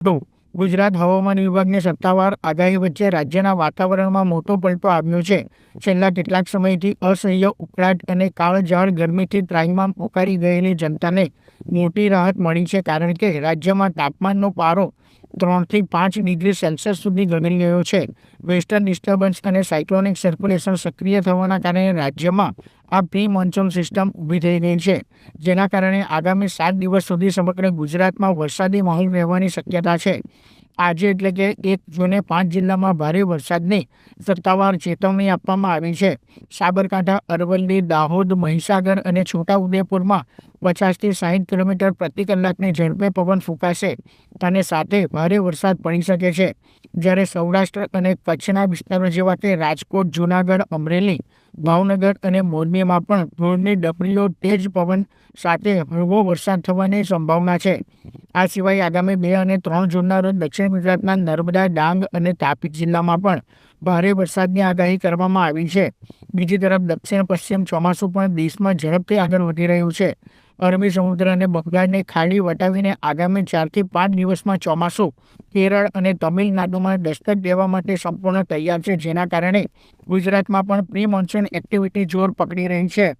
ગુજરાત હવામાન વિભાગની સત્તાવાર આગાહી વચ્ચે રાજ્યના વાતાવરણમાં મોટો પલટો આવ્યો છે. છેલ્લા કેટલાક સમયથી અસહ્ય ઉકળાટ અને કાળઝાળ ગરમીથી ત્રાહિમામ પોકારી ગયેલી જનતાને મોટી રાહત મળી છે, કારણ કે રાજ્યમાં તાપમાનનો પારો 3 થી 5 ડિગ્રી સેલ્સિયસ સુધી ગગડી ગયો છે. વેસ્ટર્ન ડિસ્ટર્બન્સ અને સાયક્લોનિક સર્ક્યુલેશન સક્રિય થવાના કારણે રાજ્યમાં આ પ્રી મોન્સૂન સિસ્ટમ ઊભી થઈ ગઈ છે, જેના કારણે આગામી 7 દિવસ સુધી સમગ્ર ગુજરાતમાં વરસાદી માહોલ રહેવાની શક્યતા છે. આજે એટલે કે 1 જૂને 5 જિલ્લામાં ભારે વરસાદની સત્તાવાર ચેતવણી આપવામાં આવી છે. સાબરકાંઠા, અરવલ્લી, દાહોદ, મહીસાગર અને છોટાઉદેપુરમાં 50 થી 60 કિલોમીટર પ્રતિ કલાકની ઝડપે પવન ફૂંકાશે અને સાથે ભારે વરસાદ પડી શકે છે. જ્યારે સૌરાષ્ટ્ર અને કચ્છના વિસ્તારો જેવા કે રાજકોટ, જૂનાગઢ, અમરેલી, ભાવનગર અને મોરબીમાં પણ ધૂળની ડમરીઓ, તેજ પવન સાથે હળવો વરસાદ થવાની સંભાવના છે. આ સિવાય આગામી 2 અને 3 જૂનના રોજ દક્ષિણ ગુજરાતના નર્મદા, ડાંગ અને તાપી જિલ્લામાં પણ ભારે વરસાદની આગાહી કરવામાં આવી છે. બીજી તરફ દક્ષિણ પશ્ચિમ ચોમાસું પણ દેશમાં ઝડપથી આગળ વધી રહ્યું છે. અરબી સમુદ્ર અને બંગાળની ખાડી વટાવીને આગામી 4 થી 5 દિવસમાં ચોમાસું કેરળ અને તમિલનાડુમાં દસ્તક દેવા માટે સંપૂર્ણ તૈયાર છે, જેના કારણે ગુજરાતમાં પણ પ્રી મોન્સૂન એક્ટિવિટી જોર પકડી રહી છે.